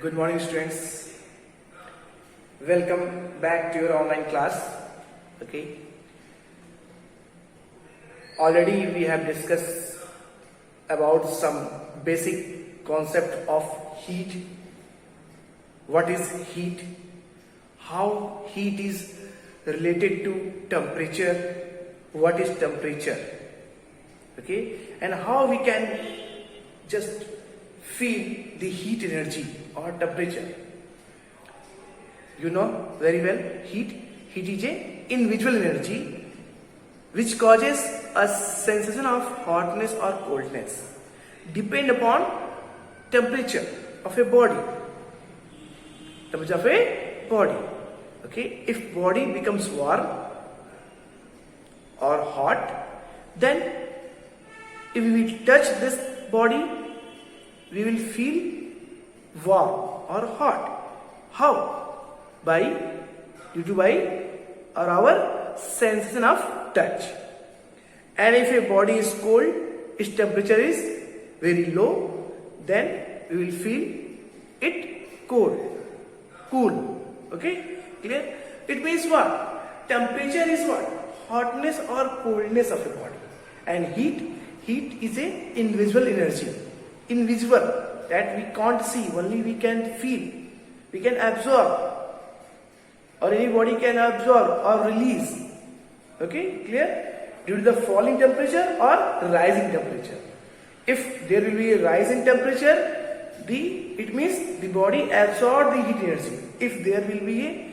Good morning, students. Welcome back to your online class. Okay. Already we have discussed about some basic concept of heat. What is heat? How heat is related to temperature? What is temperature? Okay. And how we can just feel the heat energy or temperature. You know very well, heat is a invisible energy which causes a sensation of hotness or coldness depend upon temperature of a body. Temperature of a body. Okay, if body becomes warm or hot, then if we touch this body, we will feel warm or hot. How? By our sensation of touch. And if a body is cold, its temperature is very low, then we will feel it cool. Okay? Clear? It means what? Temperature is what? Hotness or coldness of a body. And heat is a invisible energy. Invisible, that we can't see, only we can feel, we can absorb, or anybody can absorb or release. Okay, clear? Due to the falling temperature or rising temperature. If there will be a rise in temperature, it means the body absorbs the heat energy. If there will be a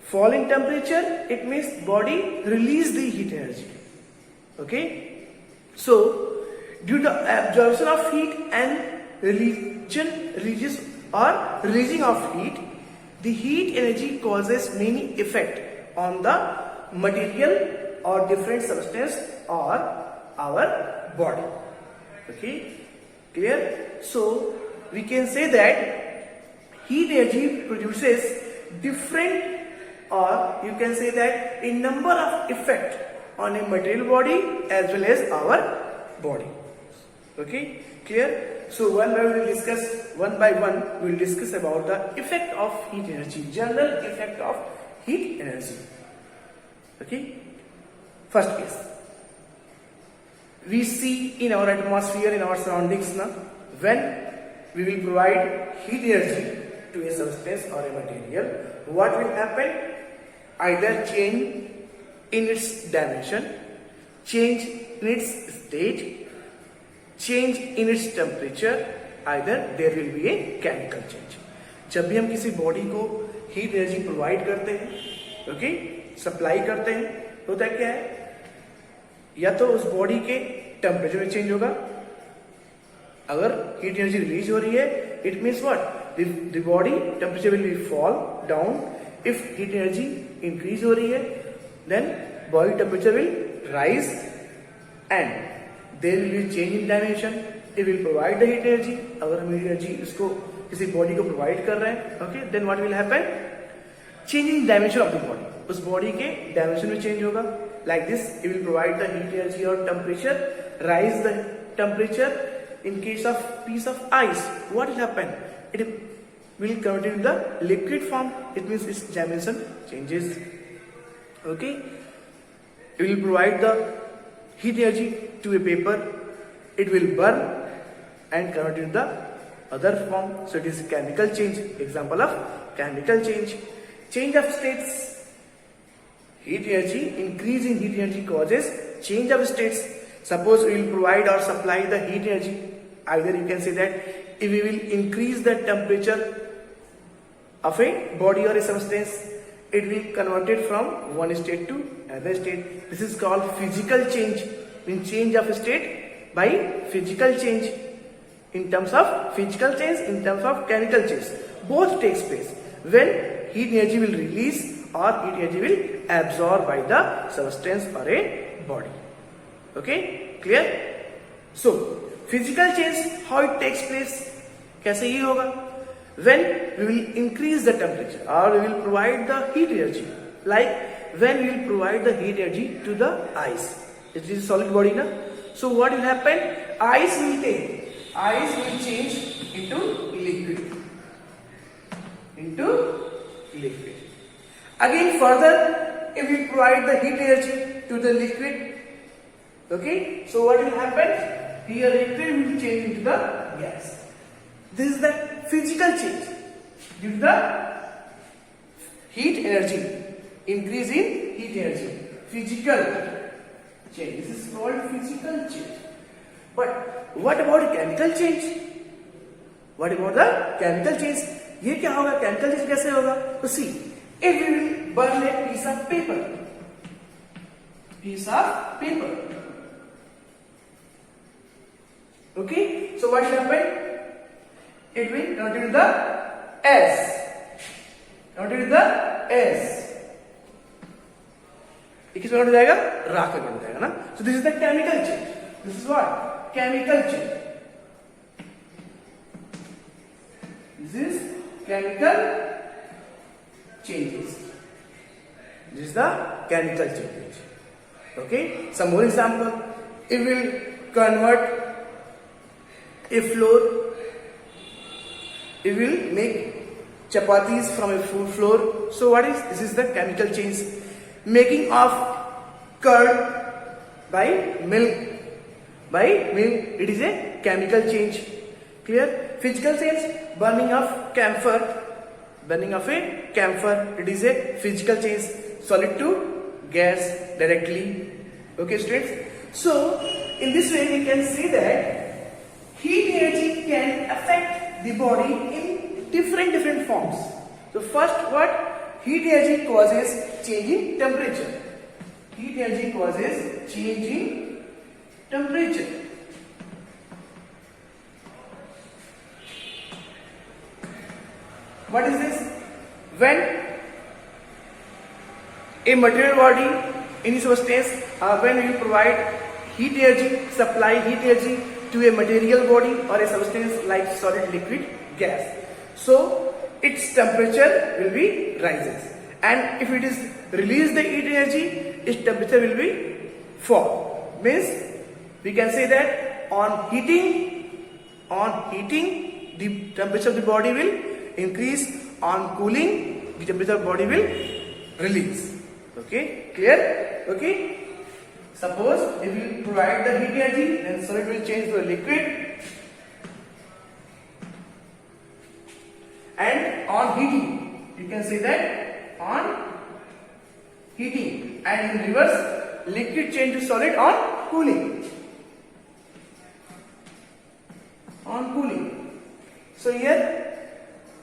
falling temperature, it means body release the heat energy. Okay, so due to absorption of heat and release of heat, the heat energy causes many effect on the material or different substance or our body. Okay, clear? So we can say that heat energy produces different, or you can say that a number of effect on a material body as well as our body. Okay, clear? So one by one we will discuss about the effect of heat energy, general effect of heat energy. Okay, first case, we see in our atmosphere, in our surroundings now, when we will provide heat energy to a substance or a material, what will happen? Either change in its dimension, change in its state, change in its temperature, either there will be a chemical change. जब भी हम किसी body को heat energy provide करते हैं, okay, supply करते हैं, होता क्या है? या तो उस बॉडी के टेम्परेचर में चेंज होगा. अगर हीट एनर्जी रिलीज हो रही है, it means what? The body temperature will be fall down. If heat energy increase हो रही है, then body temperature will rise and there will be change in dimension. It will provide the heat energy. अगर हम heat energy इसको किसी body को provide कर रहे हैं, okay, then what will happen? Changing dimension of the body. उस body के डायमेंशन में चेंज होगा. Like this, it will provide the heat energy or temperature, rise the temperature. In case of piece of ice, what will happen? It will convert into the liquid form. It means its dimension changes. Okay, it will provide the heat energy to a paper. It will burn and convert into the other form. So it is chemical change. Example of chemical change. Change of states. Heat energy, increase in heat energy causes change of states. Suppose we will provide or supply the heat energy. Either you can say that if we will increase the temperature of a body or a substance, it will convert it from one state to another state. This is called physical change. In change of state by physical change. In terms of physical change, in terms of chemical change, both takes place when heat energy will release or heat energy will absorb by the substance or a body. Okay, clear? So physical change, how it takes place? कैसे ये होगा? When we will increase the temperature or we will provide the heat energy, like when we will provide the heat energy to the ice. It is a solid body, na? So what will happen? Ice will change into liquid. liquid. Again further, if we provide the heat energy to the liquid, okay, so what will happen? Here liquid will change into the gas. This is the physical change due to the heat energy, increase in heat energy, physical change. This is called physical change. But what about chemical change? What about the chemical change? ये क्या होगा? Chemical change कैसे होगा? तो see, if we will burn a piece of paper, okay, so what will happen? It will convert into the S. किस में हो जाएगा? राख में बन जाएगा ना. So this is the chemical change. This is what? Chemical change. This is chemical changes. This is the chemical changes. Okay. Some more example. It will convert a flour. It will make chapatis from a food flour. So what is this? Is the chemical change. Making of curd by milk. It is a chemical change. Clear? Physical change. Burning of camphor. It is a physical change. Solid to gas directly. Okay, students. So in this way we can see that heat energy can affect the body in different forms. So first, what? Heat energy causes change in temperature. What is this? When a material body in substance, when you provide heat energy, supply heat energy to a material body or a substance like solid, liquid, gas, so its temperature will be rises, and if it is release the heat energy, its temperature will be fall. Means we can say that on heating the temperature of the body will increase, on cooling the temperature of the body will release. Okay, clear? Okay, suppose if we provide the heat energy, then solid will change to a liquid, and on heating you can say that on heating, and in reverse liquid change to solid on cooling. So here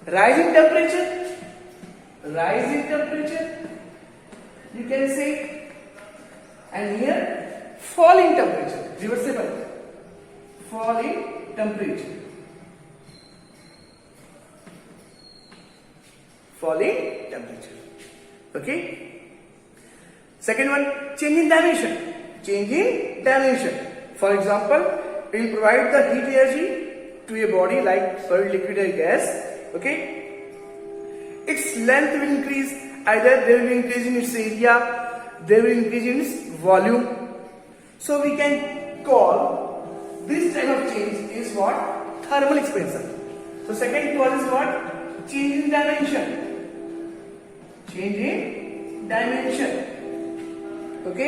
rise in temperature you can say, and here fall in temperature, reversible, fall in temperature. Okay. Second one, change in dimension. For example, we will provide the heat energy to a body like solid, liquid or gas. Okay, its length will increase. Either they will increase in its area, they will increase in its volume. So we can call this type of change is what? Thermal expansion. So second cause is what? Change in dimension. Okay,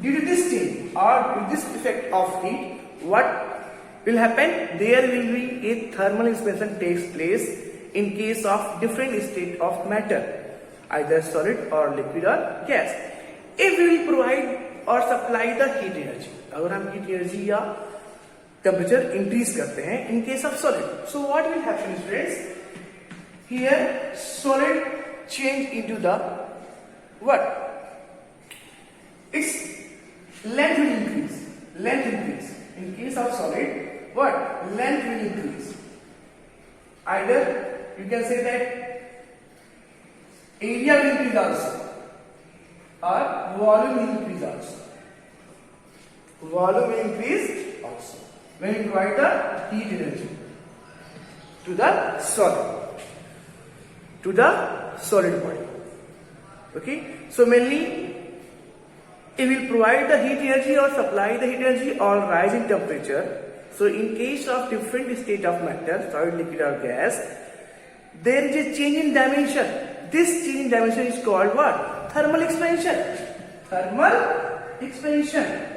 due to this change or due to this effect of heat, what will happen? There will be a thermal expansion takes place in case of different state of matter, either solid or liquid or gas. If we will provide or supply the heat energy, अगर हम heat energy या temperature increase करते हैं in case of solid, so what will happen, students? Here solid change into the what? Its length will increase. In case of solid, what? Length will increase. Either you can say that area will increase also, or volume will increase also. When you provide the heat energy to the solid body. Okay, so mainly it will provide the heat energy or supply the heat energy or rise in temperature. So in case of different state of matter, solid, liquid or gas, there is a change in dimension. This change in dimension is called what? Thermal expansion. Thermal expansion.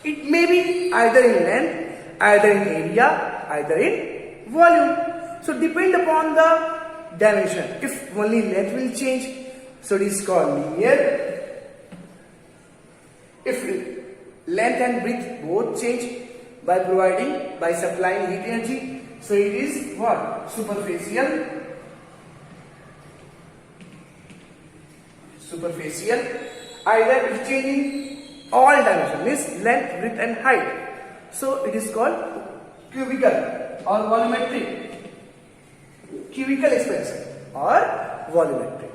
It may be either in length, either in area, either in volume. So depend upon the dimension. If only length will change, so it is called linear. If length and breadth both change by supplying heat energy, so it is what? Superficial. Superficial. Either it is changing all dimensions, means length, breadth and height. So it is called cubical or volumetric. Cubical expansion or volumetric.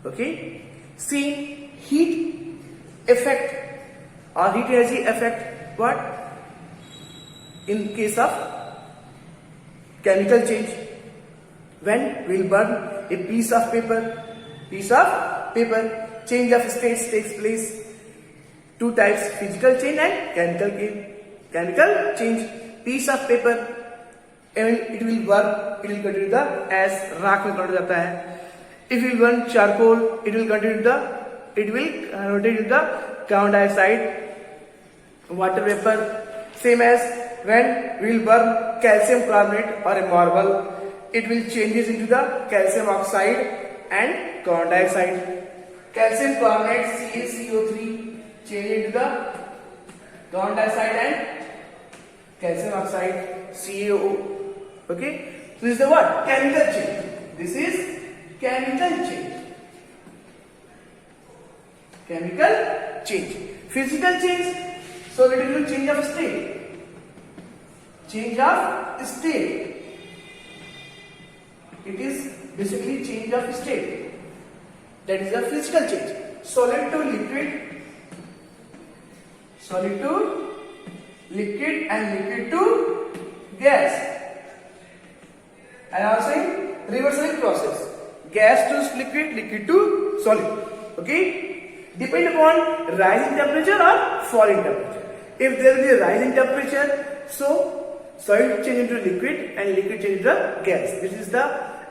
Okay. See, heat effect or heat energy effect what? In case of chemical change, when we will burn a piece of paper, change of states takes place. Two types, physical change and chemical change. Piece of paper, it will burn, it will convert the as राख में convert जाता है. If you burn charcoal, it will convert the carbon dioxide, water vapor. Same as when we will burn calcium carbonate or a marble, it will changes into the calcium oxide and carbon dioxide. Calcium carbonate CaCO3 change into the carbon dioxide and calcium oxide CaO. Okay, so this is the what? Chemical change. This is chemical change. Chemical change. Physical change, so it will change of state. Change of state. It is basically change of state. That is a physical change. Solid to liquid. Solid to liquid and liquid to gas. And also in reversible process. Gas to liquid, liquid to solid. Okay. Depend upon rising temperature or falling temperature. If there will be a rising temperature, so solid change into liquid and liquid change into gas. This is the,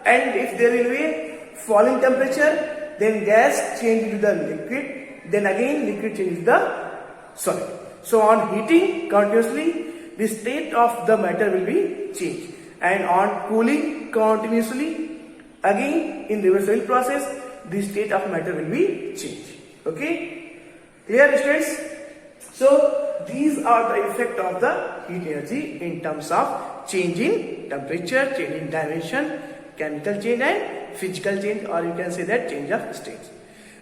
and if there will be falling temperature, then gas change into the liquid, then again liquid change into the solid. So on heating continuously, the state of the matter will be changed, and on cooling continuously, again in reversible process, the state of matter will be changed. Okay, clear students? So these are the effect of the heat energy in terms of change in temperature, change in dimension, chemical change and physical change, or you can say that change of states.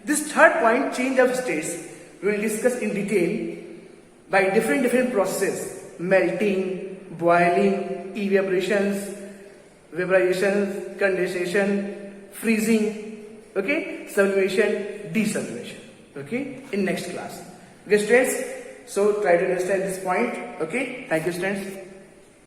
This third point, change of states, we will discuss in detail by different processes: melting, boiling, evaporations, vaporization, condensation, freezing, okay, sublimation, desublimation. Okay, in next class. Okay students, so try to understand this point. Okay, thank you students.